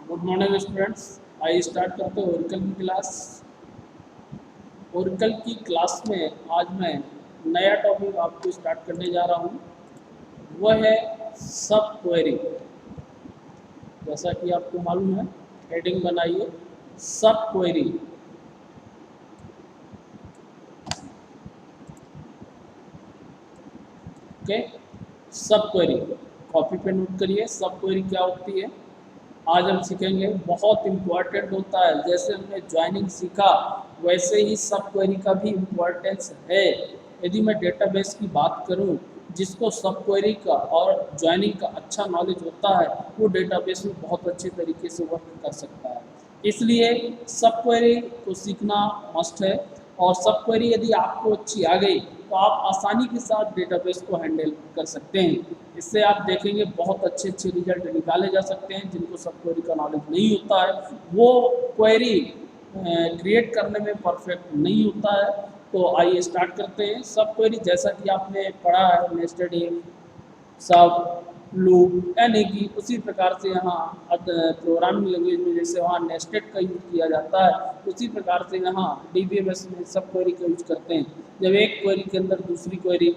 Good morning students. आइए start करते हैं ओरिकल की क्लास। ओरिकल की क्लास में आज मैं नया टॉपिक आपको स्टार्ट करने जा रहा हूँ। वह है सब क्वेरी। जैसा कि आपको मालूम है, हेडिंग बनाइए सब क्वेरी। ओके, सब क्वेरी कॉपी पे नोट करिए। सब क्वेरी क्या होती है आज हम सीखेंगे। बहुत इम्पोर्टेंट होता है। जैसे हमने ज्वाइनिंग सीखा वैसे ही सब क्वेरी का भी इम्पोर्टेंस है। यदि मैं डेटाबेस की बात करूं, जिसको सब क्वेरी का और ज्वाइनिंग का अच्छा नॉलेज होता है वो डेटाबेस में बहुत अच्छे तरीके से वर्क कर सकता है। इसलिए सब क्वेरी को सीखना मस्ट है। और सब क्वेरी यदि आपको अच्छी आ गई तो आप आसानी के साथ डेटाबेस को हैंडल कर सकते हैं। इससे आप देखेंगे बहुत अच्छे अच्छे रिजल्ट निकाले जा सकते हैं। जिनको सब क्वेरी का नॉलेज नहीं होता है वो क्वेरी क्रिएट करने में परफेक्ट नहीं होता है। तो आइए स्टार्ट करते हैं। सब क्वेरी जैसा कि आपने पढ़ा है, नेस्टेड इफ, सब, लूप, यानी कि उसी प्रकार से यहाँ प्रोग्रामिंग लैंग्वेज में जैसे वहाँ नेस्टेड का यूज किया जाता है, उसी प्रकार से यहाँ डीबीएमएस में सब क्वेरी का यूज करते हैं। जब एक क्वेरी के अंदर दूसरी क्वेरी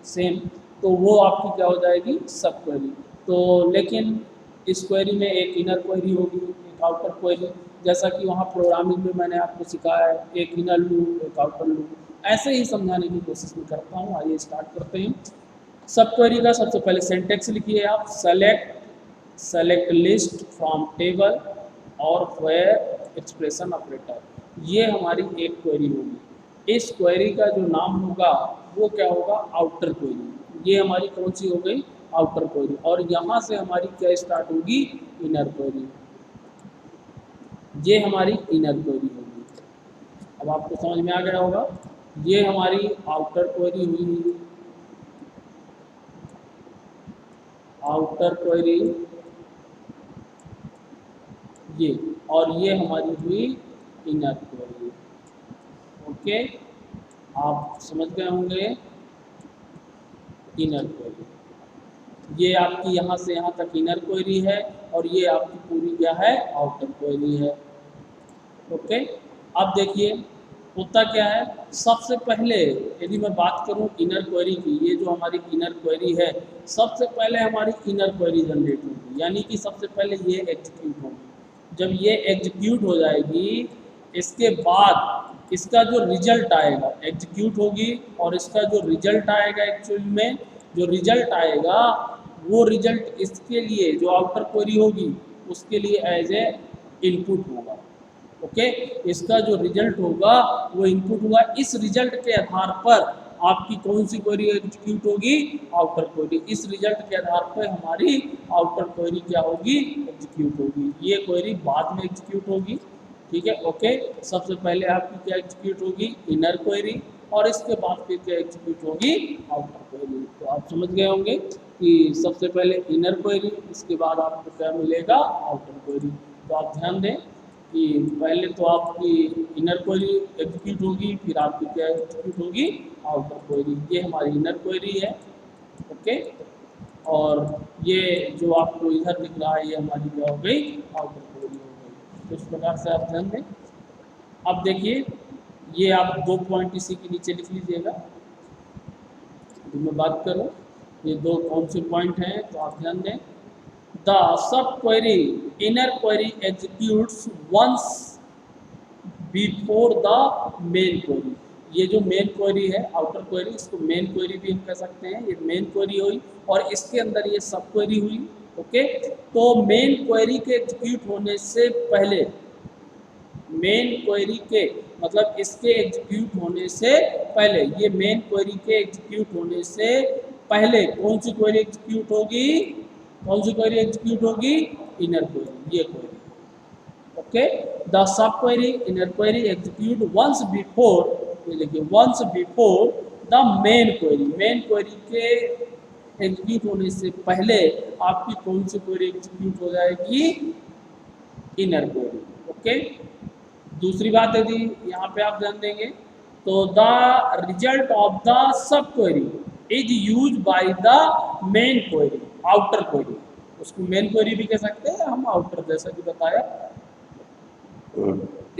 सेम, तो वो आपकी क्या हो जाएगी, सब क्वेरी। तो लेकिन इस क्वेरी में एक इनर क्वेरी होगी, एक आउटर क्वेरी। जैसा कि वहाँ प्रोग्रामिंग में मैंने आपको सिखाया है, एक इनर लूप, एक आउटर लूप। ऐसे ही समझाने की कोशिश में करता हूँ। आइए स्टार्ट करते हैं। सब क्वेरी का सबसे पहले सिंटेक्स लिखिए आप। सेलेक्ट लिस्ट फ्रॉम टेबल और वेयर एक्सप्रेशन ऑपरेटर। ये हमारी एक क्वेरी होगी। इस क्वेरी का जो नाम होगा वो क्या होगा, आउटर क्वेरी। ये हमारी कौन सी हो गई, आउटर क्वेरी। और यहाँ से हमारी क्या स्टार्ट होगी, इनर क्वेरी। ये हमारी इनर क्वेरी होगी। अब आपको समझ में आ गया होगा। ये हमारी आउटर क्वेरी हुई, आउटर क्वेरी ये, और ये हमारी हुई इनर क्वेरी। ओके, आप समझ गए होंगे। इनर क्वेरी ये आपकी यहाँ से यहाँ तक इनर क्वेरी है, और ये आपकी पूरी क्या है, आउटर क्वेरी है। ओके, अब देखिए होता क्या है। सबसे पहले यदि मैं बात करूं इनर क्वेरी की, ये जो हमारी इनर क्वेरी है, सबसे पहले हमारी इनर क्वेरी जनरेट होगी, यानी कि सबसे पहले ये एग्जीक्यूट होगी। जब ये एग्जीक्यूट हो जाएगी, इसके बाद इसका जो रिजल्ट आएगा, एग्जीक्यूट होगी और इसका जो रिजल्ट आएगा, एक्चुअल में जो रिजल्ट आएगा वो रिजल्ट इसके लिए जो आउटर क्वेरी होगी उसके लिए एज ए इनपुट होगा। ओके, इसका जो रिजल्ट होगा वो इनपुट होगा। इस रिजल्ट के आधार पर आपकी कौन सी क्वेरी एग्जीक्यूट होगी, आउटर क्वेरी। इस रिजल्ट के आधार पर हमारी आउटर क्वेरी क्या होगी, एग्जीक्यूट होगी। ये क्वेरी बाद में एग्जीक्यूट होगी। ठीक है, ओके। सबसे पहले आपकी क्या एग्जीक्यूट होगी, इनर क्वेरी, और इसके बाद फिर क्या एग्जीक्यूट होगी, आउटर क्वेरी। तो आप समझ गए होंगे कि सबसे पहले इनर क्वेरी, इसके बाद आपको क्या मिलेगा, आउटर क्वेरी। तो आप ध्यान दें कि पहले तो आपकी इनर क्वेरी एग्जीक्यूट होगी, फिर आपकी क्या एग्जीक्यूट होगी, आउटर क्वेरी। ये हमारी इनर क्वेरी है। ओके, और ये जो आपको इधर दिख रहा है ये हमारी क्या हो गई, आउटर क्वेरी हो गई। तो इस प्रकार से आप ध्यान दें। अब देखिए, ये आप 2 पॉइंट इसी के नीचे लिख लीजिएगा। यदि मैं बात करूँ ये 2 कौन से पॉइंट हैं, तो आप ध्यान दें। The subquery inner query executes once before the main query। ये जो मेन क्वेरी है, आउटर क्वेरी, इसको मेन क्वेरी भी हम कह सकते हैं। ये मेन क्वेरी हुई और इसके अंदर ये सब क्वेरी हुई। ओके, तो मेन क्वेरी के एग्जीक्यूट होने से पहले, मेन क्वेरी के मतलब इसके एग्जीक्यूट होने से पहले, ये मेन क्वेरी के एग्जीक्यूट होने से पहले कौन सी क्वेरी एग्जीक्यूट होगी, कौन सी क्वेरी एग्जीक्यूट होगी, इनर क्वेरी, ये query. Okay, the sub query inner query execute once before, ये देखिए, once before the main query. Main query के एग्जीक्यूट होने से पहले आपकी कौन सी क्वेरी एग्जीक्यूट हो जाएगी, इनर क्वेरी। ओके, दूसरी बात यदि यहाँ पे आप ध्यान देंगे तो the result of the sub query is use by the main query, outer query. उसको मेन क्वेरी भी कह सकते हैं हम आउटर, जैसा कि बताया।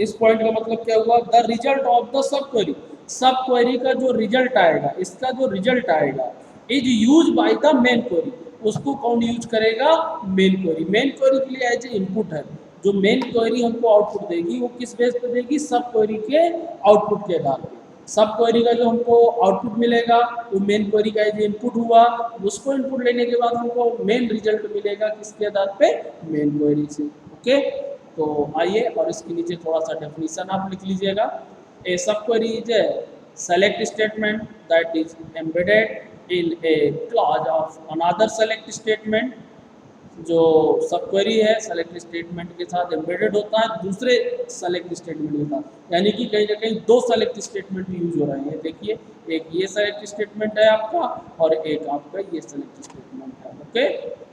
इस पॉइंट का मतलब क्या हुआ, the result of the sub query, सब क्वेरी का जो रिजल्ट आएगा, इसका जो रिजल्ट आएगा is use by the main query, उसको कौन यूज करेगा, मेन क्वेरी। मेन क्वेरी के लिए एज ए इनपुट है, जो मेन क्वेरी हमको आउटपुट देगी वो किस बेस पे देगी, सब क्वेरी के आउटपुट के आधार पे। सब क्वेरी का जो हमको आउटपुट मिलेगा वो मेन क्वेरी का जो इनपुट हुआ, उसको इनपुट लेने के बाद हमको मेन रिजल्ट मिलेगा किसके आधार पे, मेन क्वेरी से। ओके, तो आइए और इसके नीचे थोड़ा सा डेफिनेशन आप लिख लीजिएगा। ए सब query is a select statement that is embedded in A clause of another select statement. जो सब क्वेरी है सेलेक्ट स्टेटमेंट के साथ एम्बेडेड होता है दूसरे सेलेक्ट स्टेटमेंट के साथ, यानी कि कहीं ना कहीं दो सेलेक्ट स्टेटमेंट यूज हो रहे हैं। देखिए, एक ये सेलेक्ट स्टेटमेंट है आपका और एक आपका ये सेलेक्ट स्टेटमेंट है। Okay,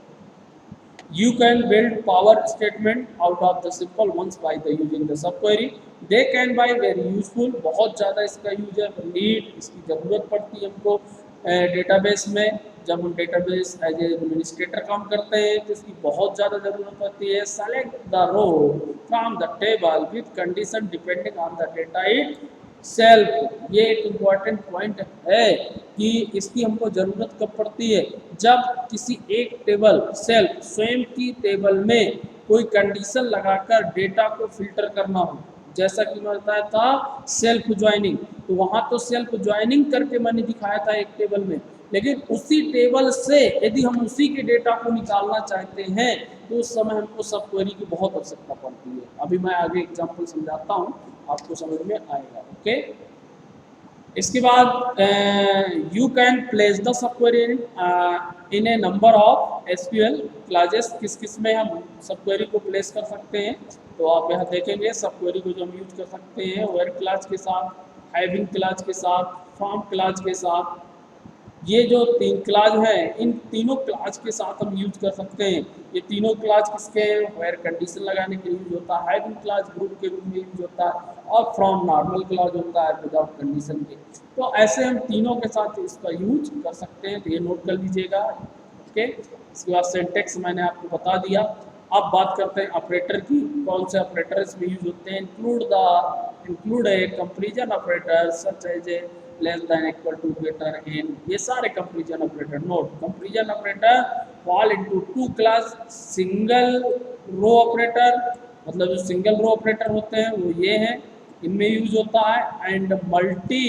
you can build power statement out of the simple ones by the using the subquery. They can be very useful, बहुत ज़्यादा इसका यूजर नीड, इसकी ज़रूरत पड़ती है हमको डेटाबेस में। जब हम डेटाबेस एज ए एडमिनिस्ट्रेटर काम करते हैं तो इसकी बहुत ज़्यादा ज़रूरत पड़ती है। Select the row from the table with condition depending on the data itself, ये एक इम्पॉर्टेंट पॉइंट है कि इसकी हमको ज़रूरत कब पड़ती है, जब किसी एक टेबल सेल्फ स्वयं की टेबल में कोई कंडीशन लगाकर डेटा को फिल्टर करना हो। जैसा कि मैं बताया था सेल्फ ज्वाइनिंग, तो वहाँ तो सेल्फ ज्वाइनिंग करके मैंने दिखाया था एक टेबल में, लेकिन उसी टेबल से यदि हम उसी के डेटा को निकालना चाहते हैं तो उस समय हमको सब क्वेरी की बहुत आवश्यकता पड़ती है। अभी मैं आगे एग्जाम्पल समझाता हूँ, आपको समझ में आएगा। ओके, इसके बाद you can place the sub query in A number of SQL classes. किस किस में हम सब क्वेरी को प्लेस कर सकते हैं, तो आप यहाँ देखेंगे सब क्वेरी को जो हम यूज कर सकते हैं वेयर क्लास के साथ, हैविंग क्लास के साथ, फ्रॉम क्लास के साथ। ये जो तीन क्लास हैं इन तीनों क्लास के साथ हम यूज कर सकते हैं। ये तीनों क्लास किसके हैं, वेयर कंडीशन लगाने के लिए यूज होता है, हैविंग क्लास ग्रुप के रूप में यूज होता है, और फ्रॉम नॉर्मल क्लास होता है विदाउट कंडीशन के। तो ऐसे हम तीनों के साथ इसका यूज कर सकते हैं, तो ये नोट कर लीजिएगा। ओके, इसके बाद सिंटेक्स मैंने आपको बता दिया। अब बात करते हैं ऑपरेटर की, कौन से ऑपरेटर इसमें यूज होते हैं। Include a comparison operator such as a less than equal to greater in, ये सारे comparison operator. Note, comparison operator fall into two class, single row operator, मतलब जो सिंगल रो ऑपरेटर होते हैं वो ये हैं, इनमें यूज होता है। एंड मल्टी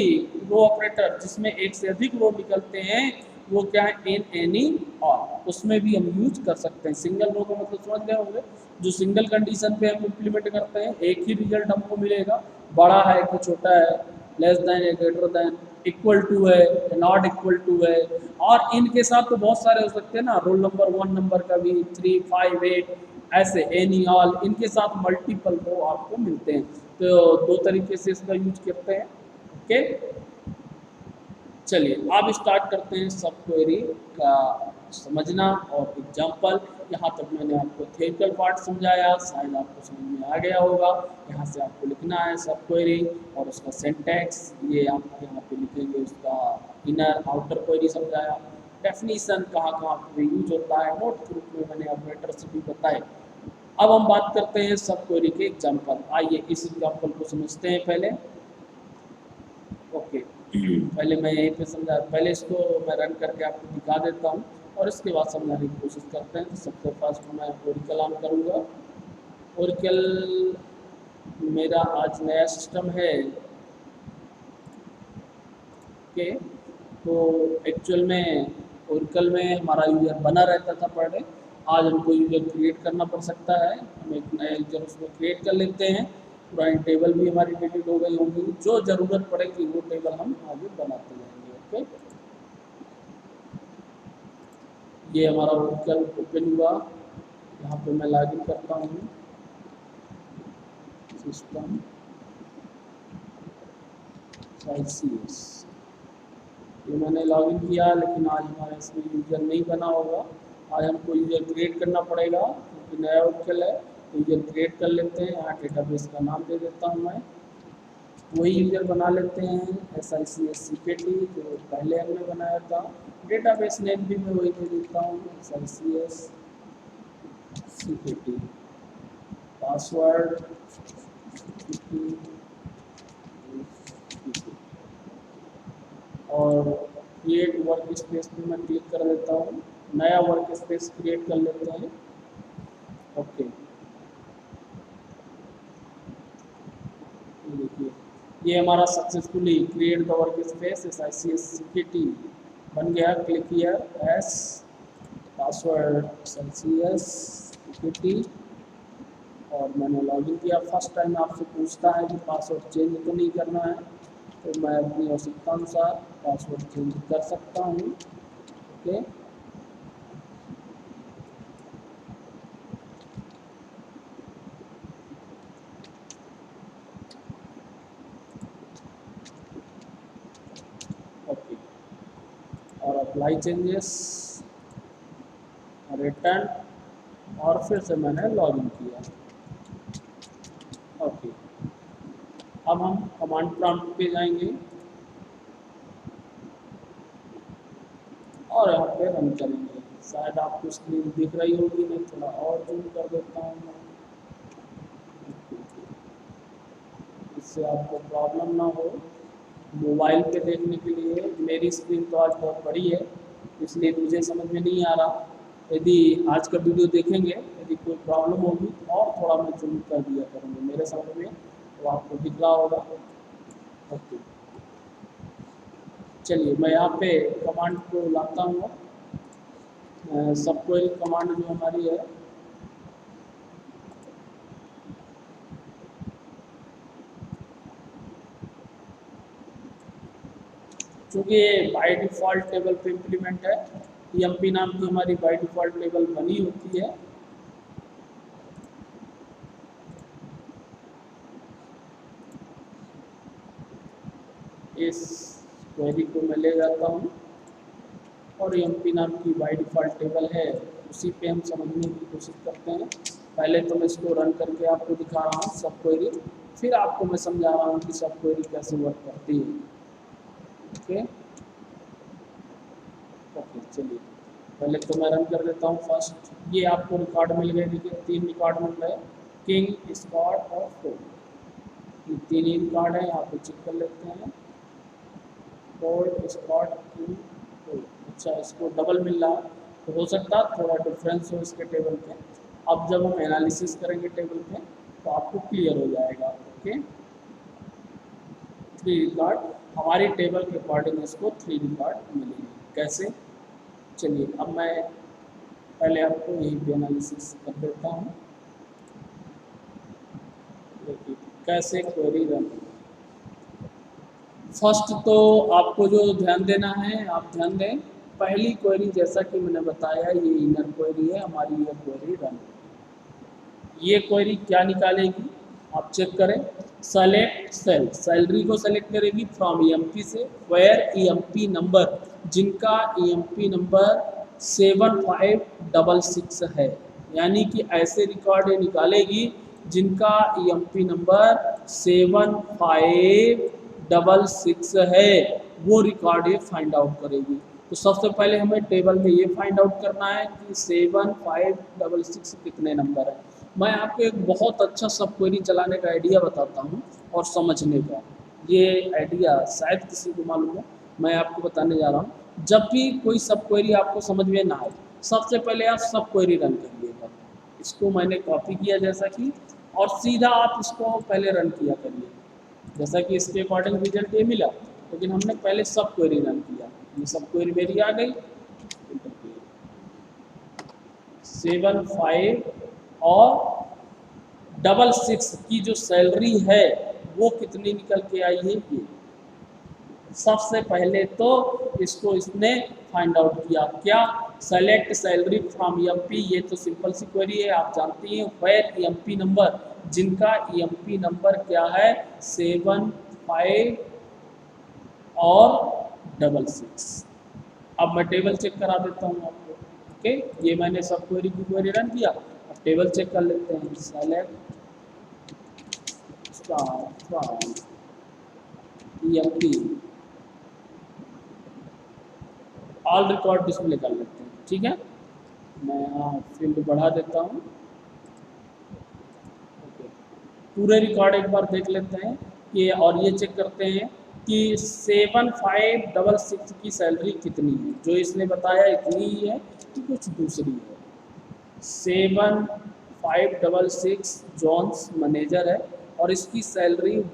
रो ऑपरेटर, जिसमें एक से अधिक रो निकलते हैं, वो क्या है, इन एनी ऑल, उसमें भी हम यूज कर सकते हैं। सिंगल रो का मतलब समझ गए होंगे, जो सिंगल कंडीशन पे हम इम्प्लीमेंट करते हैं एक ही रिजल्ट हमको मिलेगा, बड़ा है कि छोटा है, लेस देन है, ग्रेटर देन, इक्वल टू है, नॉट इक्वल टू है। और इनके साथ तो बहुत सारे हो सकते हैं ना, रोल नंबर 1 नंबर का भी, 3, 5, 8, ऐसे एनी ऑल, इनके साथ मल्टीपल रो आपको मिलते हैं। तो दो तरीके से इसका यूज करते हैं। ओके, चलिए अब स्टार्ट करते हैं सब क्वेरी का समझना और एग्जाम्पल। यहाँ तक मैंने आपको थ्योरिकल पार्ट समझाया, शायद आपको समझ में आ गया होगा। यहाँ से आपको लिखना है सब क्वेरी और उसका सिंटैक्स, ये आप यहाँ पे लिखेंगे, उसका इनर आउटर क्वेरी समझाया, डेफिनीशन कहाँ कहाँ पे यूज होता है, नोट के रूप में मैंने ऑपरेटर्स भी बताए। अब हम बात करते हैं सब क्वेरी के एग्जाम्पल। आइए इस एग्जाम्पल को समझते हैं पहले। ओके, पहले मैं यहीं पे समझा, पहले इसको मैं रन करके आपको दिखा देता हूँ और इसके बाद समझाने की कोशिश करते हैं। तो सबसे फर्स्ट मैं ओरिकल ऑन करूँगा। ओरिकल मेरा आज नया सिस्टम है। ओके, तो एक्चुअल में ओरिकल में हमारा यूज़र बना रहता था पर डे, आज हमको यूज़र क्रिएट करना पड़ सकता है। हम एक नया यूज़र उसमें क्रिएट कर लेते हैं। पुरानी टेबल भी हमारी डिलीट हो गई होंगी, जो ज़रूरत पड़ेगी वो टेबल हम आगे बनाते जाएंगे। ओके, ये हमारा ओरिकल ओपन हुआ। यहाँ पे मैं लॉगिन करता हूँ, सिस्टम CS, ये मैंने लॉगिन किया, लेकिन आज हमारा इसमें यूज़र नहीं बना होगा। आज हमको यूज़र क्रिएट करना पड़ेगा क्योंकि नया ओरिकल है। यूज़र क्रिएट कर लेते हैं, यहाँ डेटाबेस का नाम दे देता हूँ मैं, वही यूज़र बना लेते हैं SICS जो पहले हमने बनाया था। डेटाबेस नेम भी मैं वही दे देता हूँ SICS सिक्योरिटी पासवर्ड और क्रिएट वर्क स्पेस पे मैं क्लिक कर देता हूँ, नया वर्क स्पेस क्रिएट कर लेते हैं। ओके, देखिए ये हमारा successfully create the work space SICS security बन गया। Click here S password SICS security और मैंने लॉगिन किया। फर्स्ट टाइम आपसे पूछता है कि पासवर्ड चेंज तो नहीं करना है, तो मैं अपनी आवश्यकता अनुसार पासवर्ड चेंज कर सकता हूँ। ओके, ओके और अप्लाई चेंजेस, रिटर्न और फिर से मैंने लॉगिन किया। ओके, अब हम कमांड प्रॉम्प्ट पे जाएंगे और यहाँ पे रन करेंगे। शायद आपको स्क्रीन दिख रही होगी, मैं थोड़ा और जूम कर देता हूँ इससे आपको प्रॉब्लम ना हो। मोबाइल पे देखने के लिए मेरी स्क्रीन तो आज बहुत बड़ी है, इसलिए मुझे समझ में नहीं आ रहा। यदि आज का वीडियो देखेंगे, यदि कोई प्रॉब्लम होगी तो और थोड़ा मैं जूम कर दिया करूँगा मेरे समझ में, तो आपको दिख रहा होगा। ओके, चलिए मैं यहाँ पे कमांड को लाता हूँ। सब क्वेरी कमांड जो हमारी है, चूँकि ये बाय डिफ़ॉल्ट टेबल पे इम्प्लीमेंट है, EMP नाम की हमारी बाय डिफ़ॉल्ट टेबल बनी होती है। इस क्वेरी को मैं ले जाता हूँ और EMP नाम की बाय डिफ़ॉल्ट टेबल है, उसी पे हम समझने की कोशिश करते हैं। पहले तो मैं इसको रन करके आपको दिखा रहा हूँ सब क्वेरी, फिर आपको मैं समझा रहा हूँ कि सब क्वेरी कैसे वर्क करती है। ओके, ओके चलिए पहले तो मैं रन कर देता हूँ। फर्स्ट ये आपको रिकॉर्ड मिल गए, देखिए 3 रिकॉर्ड मिल रहे हैं, किंग, स्कॉट और फोर्ड, ये 3 ही रिकॉर्ड है। यहाँ पे चेक कर लेते हैं, फोर्ड, स्कॉट, किंग, फोर्ड। अच्छा, इसको डबल मिल रहा, तो हो सकता है थोड़ा डिफरेंस हो इसके टेबल पे। अब जब हम एनालिसिस करेंगे टेबल पे तो आपको क्लियर हो जाएगा। ओके, 3 रिकॉर्ड हमारी टेबल के अकॉर्डिंग इसको 3 रिकॉर्ड मिलेंगे। कैसे, चलिए अब मैं पहले आपको यही पे एनालिसिस कर देता हूँ। देखिए कैसे क्वेरी रन। फर्स्ट तो आपको जो ध्यान देना है, आप ध्यान दें, पहली क्वेरी जैसा कि मैंने बताया ये इनर क्वेरी है हमारी, ये क्वेरी रन। ये क्वेरी क्या निकालेगी आप चेक करें, सेलेक्ट सेल, सैलरी को सेलेक्ट करेगी फ्रॉम EMP से, वेयर EMP नंबर, जिनका EMP नंबर 7566 है, यानी कि ऐसे रिकॉर्ड ये निकालेगी जिनका EMP नंबर 7566 है, वो रिकॉर्ड ये फाइंड आउट करेगी। तो सबसे पहले हमें टेबल में ये फाइंड आउट करना है कि 7566 कितने नंबर है। मैं आपको एक बहुत अच्छा सब क्वेरी चलाने का आइडिया बताता हूँ और समझने का, ये आइडिया शायद किसी को मालूम हो, मैं आपको बताने जा रहा हूँ। जब भी कोई सब क्वेरी आपको समझ में ना आए, सबसे पहले आप सब क्वेरी रन करिएगा। इसको मैंने कॉपी किया जैसा कि, और सीधा आप इसको पहले रन किया करिए, जैसा कि इसके अकॉर्डिंग रिजल्ट ये मिला, लेकिन हमने पहले सब क्वेरी रन किया। ये सब क्वेरी मेरी आ गई, 75 और 66 की जो सैलरी है वो कितनी निकल के आई है, ये सबसे पहले तो इसको इसने फाइंड आउट किया। क्या, सेलेक्ट सैलरी फ्रॉम EMP, ये तो सिंपल सी क्वेरी है, आप जानती हैं। वेयर EMP नंबर, जिनका EMP नंबर क्या है 75 और 66। अब मैं टेबल चेक करा देता हूँ आपको। ओके, ये मैंने सब क्वेरी की क्वेरी रन किया, अब टेबल चेक कर लेते हैं। Select star from EMP, all record display कर लेते हैं। ठीक है, मैं यहाँ फील्ड बढ़ा देता हूँ, पूरे रिकॉर्ड एक बार देख लेते हैं कि, और ये चेक करते हैं कि 7566 की सैलरी कितनी है। जो इसने बताया इतनी ही है कि कुछ दूसरी है। 7566 जॉन्स मैनेजर है और इसकी सैलरी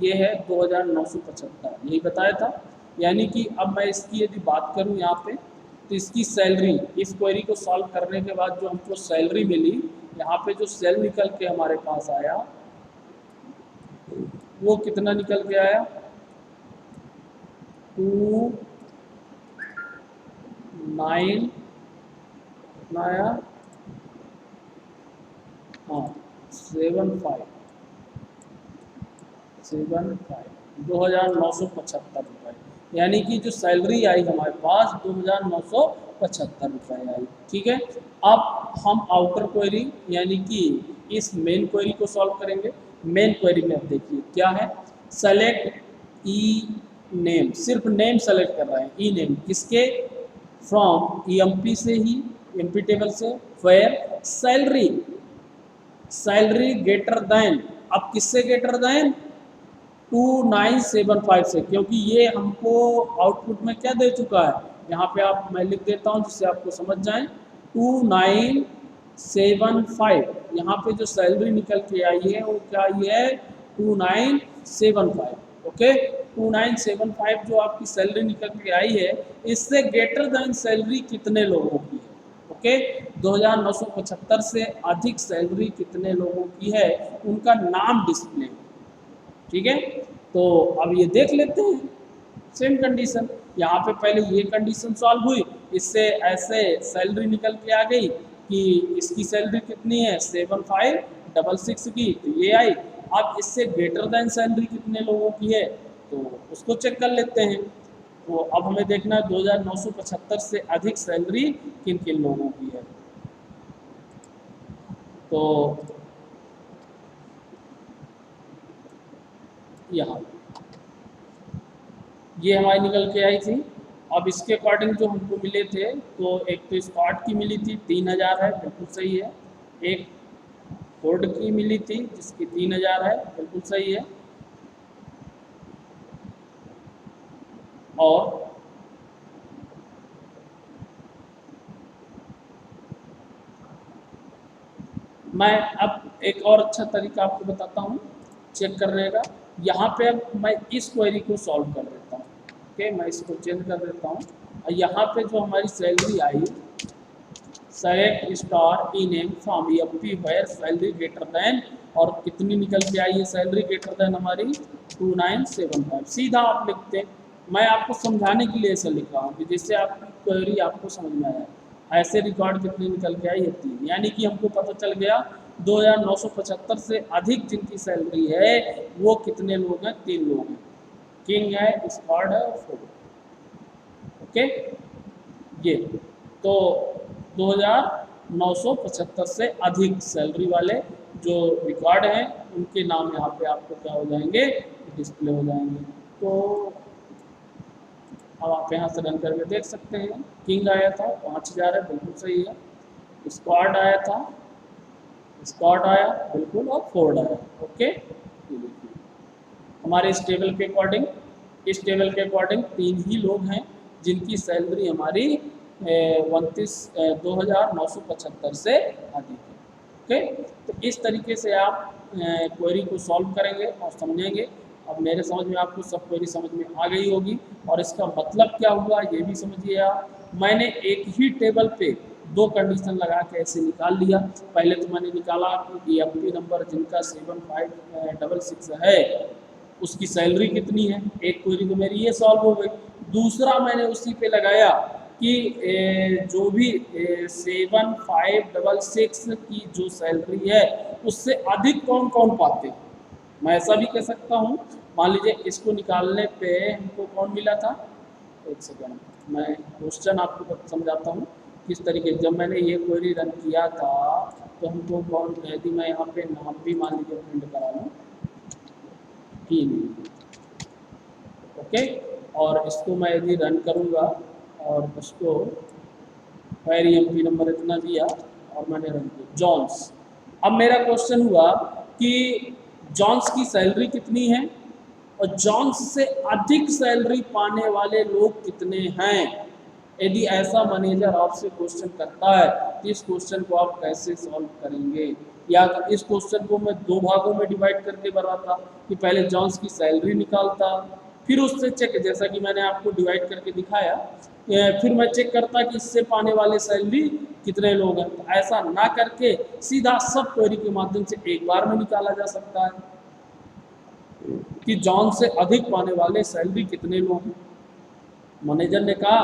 ये है 2975, यही बताया था। यानी कि अब मैं इसकी यदि बात करूं यहाँ पे, तो इसकी सैलरी, इस क्वेरी को सॉल्व करने के बाद जो हमको सैलरी मिली, यहाँ पे जो सेल निकल के हमारे पास आया वो कितना निकल के आया, 29 आया, हाँ 2,975 रुपये। यानी कि जो सैलरी आई हमारे पास 2,975 रुपये आई। ठीक है, अब हम आउटर क्वेरी यानी कि इस मेन क्वेरी को सॉल्व करेंगे। मेन क्वेरी में अब देखिए क्या है, सेलेक्ट ई नेम, सिर्फ नेम सेलेक्ट कर रहे हैं। ई नेम किसके, फ्रॉम ईएमपी से ही, एमपी टेबल से, where salary, salary greater than, अब किससे ग्रेटर देन, 2975 से, क्योंकि ये हमको आउटपुट में क्या दे चुका है, यहाँ पे आप मैं लिख देता हूँ जिससे आपको समझ जाए। 2975 यहाँ पे जो सैलरी निकल के आई है वो क्या आई है, 2975। ओके, 2975 जो आपकी सैलरी निकल के आई है, इससे ग्रेटर देन सैलरी कितने लोगों की है। ओके, 2,975 से अधिक सैलरी कितने लोगों की है, उनका नाम डिस्प्ले। ठीक है, तो अब ये देख लेते हैं। सेम कंडीशन, यहाँ पे पहले ये कंडीशन सॉल्व हुई, इससे ऐसे सैलरी निकल के आ गई कि इसकी सैलरी कितनी है 7566 की, तो ये आई। अब इससे ग्रेटर देन सैलरी कितने लोगों की है, तो उसको चेक कर लेते हैं। तो अब हमें देखना है 2,975 से अधिक सैलरी किन किन लोगों की है। तो यहाँ ये हमारी निकल के आई थी। अब इसके अकॉर्डिंग जो हमको मिले थे, तो एक तो स्कॉट की मिली थी 3,000 है, बिल्कुल सही है। एक फोर्ड की मिली थी जिसकी 3,000 है, बिल्कुल सही है। और मैं अब एक और अच्छा तरीका आपको बताता हूँ चेक करने का। यहाँ पे अब मैं इस क्वेरी को सॉल्व कर देता हूँ। ओके, मैं इसको चेंज कर देता हूँ और यहाँ पे जो हमारी सैलरी आई, select star E name from EMP where salary greater than, और कितनी निकल के आई है सैलरी ग्रेटर देन हमारी 2975। सीधा आप लिखते, मैं आपको समझाने के लिए ऐसा लिख रहा हूँ कि जिससे आपकी क्वेरी आपको समझ में आया। ऐसे रिकॉर्ड कितनी निकल के आई है 3, यानी कि हमको पता चल गया 2,975 से अधिक जिनकी सैलरी है वो कितने लोग हैं, 3 लोग हैं। किंग है, स्कॉट है और फोर्ड। ओके, ये तो 2,975 से अधिक सैलरी वाले जो रिकॉर्ड हैं उनके नाम यहाँ पे आपको क्या हो जाएंगे, डिस्प्ले हो जाएंगे। तो अब आप यहाँ से रन करके देख सकते हैं। किंग आया था 5,000 है, बिल्कुल सही है। स्क्वाड आया था, स्क्वाड आया बिल्कुल, और फोर्ड आया। ओके, ये देखिए हमारे इस टेबल के अकॉर्डिंग, इस टेबल के अकॉर्डिंग 3 ही लोग हैं जिनकी सैलरी हमारी 2,975 से अधिक है। ओके, तो इस तरीके से आप क्वेरी को सॉल्व करेंगे और समझेंगे। अब मेरे समझ में आपको सब क्वेरी समझ में आ गई होगी, और इसका मतलब क्या हुआ ये भी समझिए आप। मैंने एक ही टेबल पे 2 कंडीशन लगा के ऐसे निकाल लिया। पहले तो मैंने निकाला कि ईएमपी नंबर जिनका 7566 है उसकी सैलरी कितनी है, एक क्वेरी तो मेरी ये सॉल्व हो गई। दूसरा मैंने उसी पे लगाया कि जो भी 7566 की जो सैलरी है उससे अधिक कौन कौन पाते हैं। मैं ऐसा भी कह सकता हूँ, मान लीजिए इसको निकालने पे हमको कौन मिला था, एक सेकेंड मैं क्वेश्चन आपको समझाता हूँ किस तरीके। जब मैंने ये क्वेरी रन किया था तो हमको कौन, यदि मैं यहाँ पे नाम भी मान लीजिए प्रिंट करा लूँ कि, ओके, और इसको मैं यदि रन करूँगा और उसको क्वेरी एमपी नंबर इतना दिया और मैंने रन किया जॉन्स। अब मेरा क्वेश्चन हुआ कि जॉन्स की सैलरी कितनी है और जॉन्स से अधिक सैलरी पाने वाले लोग कितने हैं। यदि ऐसा मैनेजर आपसे क्वेश्चन करता है तो इस क्वेश्चन को आप कैसे सॉल्व करेंगे। या इस क्वेश्चन को मैं दो भागों में डिवाइड करके बनाता कि पहले जॉन्स की सैलरी निकालता, फिर उससे चेक, जैसा कि मैंने आपको डिवाइड करके दिखाया, फिर मैं चेक करता कि इससे पाने वाले सैलरी कितने लोग हैं। तो ऐसा ना करके सीधा सब क्वेरी के माध्यम से एक बार में निकाला जा सकता है कि जॉन से अधिक पाने वाले सैलरी कितने लोग हैं। मैनेजर ने कहा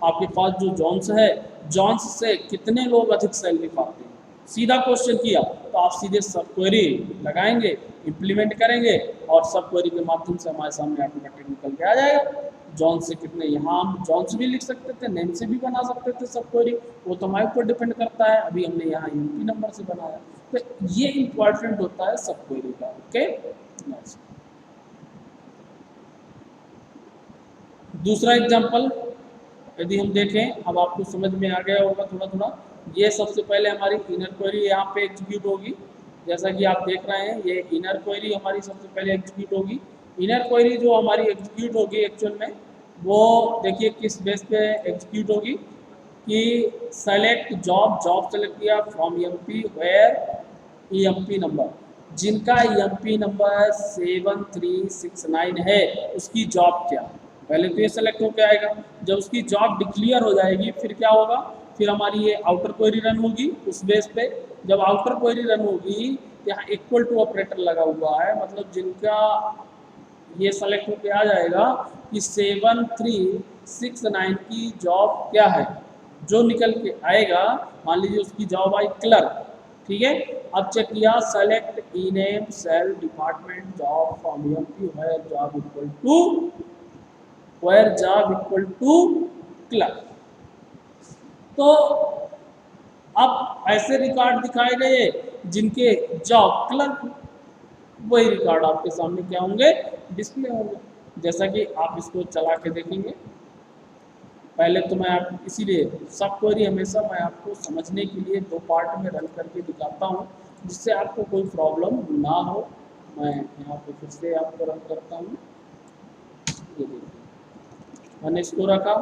आपके पास जो जॉन्स है, जॉन्स से कितने लोग अधिक सैलरी पाते हैं। सीधा क्वेश्चन किया तो आप सीधे सब क्वेरी लगाएंगे, इम्प्लीमेंट करेंगे और सब क्वेरी के माध्यम से हमारे सामने ऑटोमेटिक निकल के आ जाएगा जॉन से कितने। यहाँ हम जॉन से भी लिख सकते थे, नेम से भी बना सकते थे सब क्वेरी, वो तो हमारे ऊपर डिपेंड करता है। अभी हमने यहाँ यूपी नंबर से बनाया, तो ये इंपॉर्टेंट होता है सब क्वेरी का। ओके, दूसरा एग्जाम्पल यदि हम देखें, अब आपको समझ में आ गया होगा थोड़ा थोड़ा। ये सबसे पहले हमारी इनर क्वेरी यहाँ पे एग्जीक्यूट होगी, जैसा कि आप देख रहे हैं ये इनर क्वेरी हमारी सबसे पहले एग्जीक्यूट होगी। इनर क्वेरी जो हमारी एग्जीक्यूट होगी एक्चुअल में, वो देखिए किस बेस पे एग्जीक्यूट होगी कि सेलेक्ट जॉब, जॉब सेलेक्ट किया from EMP where EMP number, जिनका ईएमपी नंबर 7369 है उसकी जॉब क्या। पहले तो ये सेलेक्ट होकर आएगा, जब उसकी जॉब डिक्लेयर हो जाएगी फिर क्या होगा, फिर हमारी ये आउटर क्वेरी रन होगी उस बेस पे। जब आउटर क्वेरी रन होगी यहाँ इक्वल टू ऑपरेटर लगा हुआ है, मतलब जिनका ये सेलेक्ट होकर आ जाएगा कि 7369 की जॉब क्या है, जो निकल के आएगा मान लीजिए उसकी जॉब आई क्लर्क, ठीक है। अब चेक किया select E name sal department job from EMP where job equal to clerk. तो अब ऐसे रिकॉर्ड दिखाए गए जिनके जॉब क्लर्क, वही रिकॉर्ड आपके सामने क्या होंगे, डिस्प्ले होंगे। जैसा कि आप इसको चला के देखेंगे। पहले तो मैं आप इसीलिए सब क्वेरी हमेशा मैं आपको समझने के लिए दो पार्ट में रन करके दिखाता हूँ जिससे आपको कोई प्रॉब्लम ना हो। मैं यहाँ पे फिर से आपको रन करता हूँ। ये देखिए मैंने इसको रखा,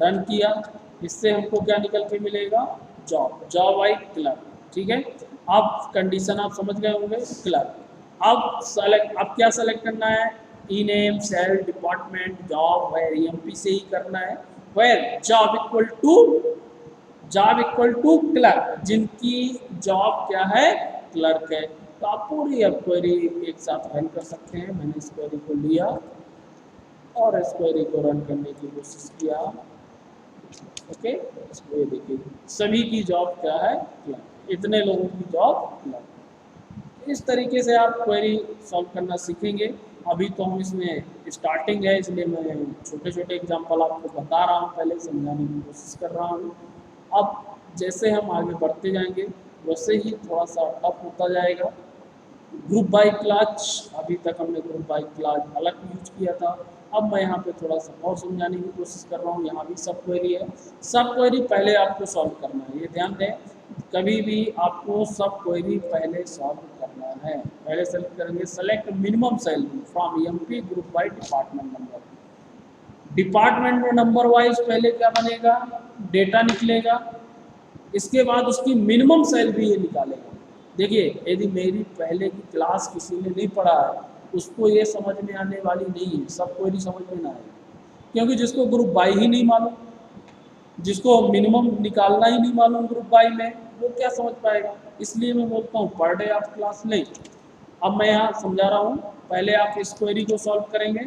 रन किया, इससे हमको क्या निकल के मिलेगा, जॉब, जॉब आई क्लर्क, ठीक है। अब कंडीशन आप समझ गए होंगे क्लर्क। अब सेलेक्ट, अब क्या सेलेक्ट करना है, ई name sal department job where EMP से ही करना है, where job equal to clerk, जिनकी जॉब क्या है, क्लर्क है। तो आप पूरी अब क्वेरी एक साथ रन कर सकते हैं। मैंने इस क्वेरी को लिया और इस क्वेरी को रन करने की कोशिश किया। ओके, इसको ये देखिए सभी की जॉब क्या है, क्लर्क, इतने लोगों की जॉब क्लर्क। इस तरीके से आप क्वेरी सॉल्व करना सीखेंगे। अभी तो हम इसमें स्टार्टिंग है, इसलिए मैं छोटे छोटे एग्जांपल आपको बता रहा हूँ, पहले समझाने की कोशिश कर रहा हूँ। अब जैसे हम आगे बढ़ते जाएंगे वैसे ही थोड़ा सा टफ होता जाएगा। ग्रुप बाय क्लास, अभी तक हमने ग्रुप बाय क्लास अलग यूज किया था, अब मैं यहाँ पे थोड़ा सा और समझाने की कोशिश कर रहा हूँ। यहाँ भी सब क्वेरी है, सब क्वेरी पहले आपको सॉल्व करना है, ये ध्यान दें, कभी भी आपको सब क्वेरी पहले सॉल्व करना है। पहले सेलेक्ट करेंगे select minimum salary from EMP group by department number. Department number wise पहले क्या बनेगा, डेटा निकलेगा, इसके बाद उसकी मिनिमम सैलरी ये निकालेगा। देखिए यदि मेरी पहले की क्लास किसी ने नहीं पढ़ा है उसको ये समझ में आने वाली नहीं है, सब क्वेरी समझ में ना आए, क्योंकि जिसको ग्रुप बाय ही नहीं मालूम, जिसको मिनिमम निकालना ही नहीं मालूम ग्रुप बाय में, वो क्या समझ पाएगा। इसलिए मैं बोलता हूँ पर डे आप क्लास लें। अब मैं यहाँ समझा रहा हूँ, पहले आप इस क्वेरी को सॉल्व करेंगे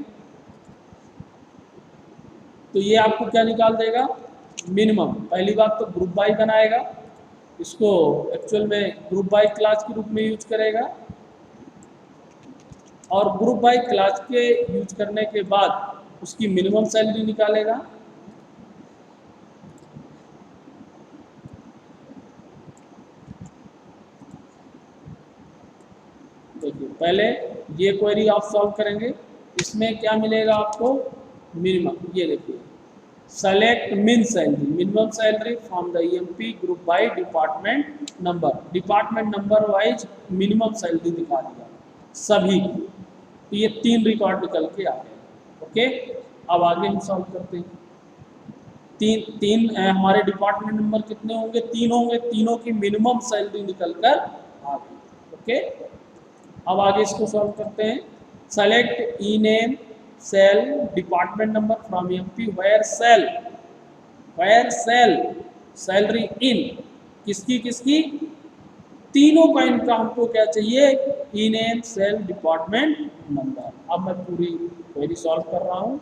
तो ये आपको क्या निकाल देगा, मिनिमम। पहली बात तो ग्रुप बाय बनाएगा, इसको एक्चुअल में ग्रुप बाय क्लास के रूप में यूज करेगा, और ग्रुप बाय क्लास के यूज करने के बाद उसकी मिनिमम सैलरी निकालेगा। देखिए पहले ये क्वेरी आप सॉल्व करेंगे, इसमें क्या मिलेगा आपको, मिनिमम। ये देखिए सेलेक्ट मिन salary, minimum salary from the EMP group by department number, department number wise minimum salary दिखा दिया। सभी। तो ये 3 रिकॉर्ड निकल के आ गए। ओके, अब आगे हम सॉल्व करते हैं। हमारे डिपार्टमेंट नंबर कितने होंगे? 3 होंगे। तीनों की मिनिमम सैलरी निकल कर आ गई। ओके, अब आगे इसको सॉल्व करते हैं। Select E name sal department number from EMP where sal salary in, किसकी किसकी? तीनों का इनका हमको क्या चाहिए? E name sal department number. अब मैं पूरी क्वेरी सॉल्व कर रहा हूँ।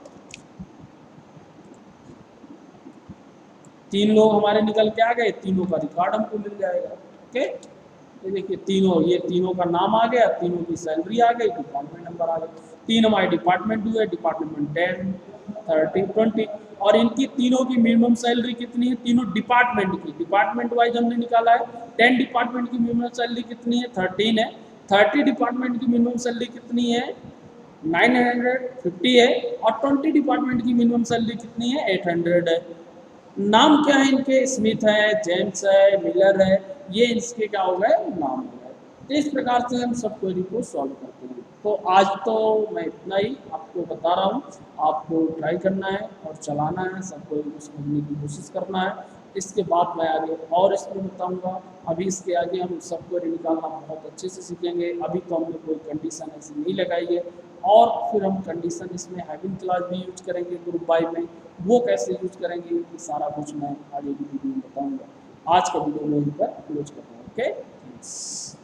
3 लोग हमारे निकल के आ गए, तीनों का रिकॉर्ड हमको मिल जाएगा। ओके, ये देखिए ये तीनों का नाम आ गया, तीनों की सैलरी आ गई, डिपार्टमेंट नंबर आ गया। 3 हमारे डिपार्टमेंट हुए, डिपार्टमेंट 10, 30, 20। और इनकी तीनों की मिनिमम सैलरी कितनी है? तीनों डिपार्टमेंट की, डिपार्टमेंट वाइज हमने निकाला है। 10 डिपार्टमेंट की मिनिमम सैलरी कितनी है? 13 है। 30 डिपार्टमेंट की मिनिमम सैलरी कितनी है? 950 है। और 20 डिपार्टमेंट की मिनिमम सैलरी कितनी है? 800 है। नाम क्या है इनके? स्मिथ है, जेम्स है, मिलर है, ये इसके क्या हो गए? नाम हो गए। तो इस प्रकार से हम सब क्वेरी को सॉल्व करते हैं। तो आज तो मैं इतना ही आपको बता रहा हूँ, आपको ट्राई करना है और चलाना है, सब क्वेरी को समझने की कोशिश करना है। इसके बाद मैं आगे और इसमें बताऊंगा। अभी इसके आगे हम सब क्वेरी निकालना बहुत अच्छे से सीखेंगे। अभी तो हमने कोई कंडीशन ऐसी नहीं लगाई है। और फिर हम कंडीशन इसमें हैविंग क्लास भी यूज करेंगे ग्रुप बाय में, वो कैसे यूज करेंगे ये सारा कुछ मैं आगे की वीडियो में बताऊंगा। आज का वीडियो में यहीं पर क्लोज करता हूँ। Okay, thanks.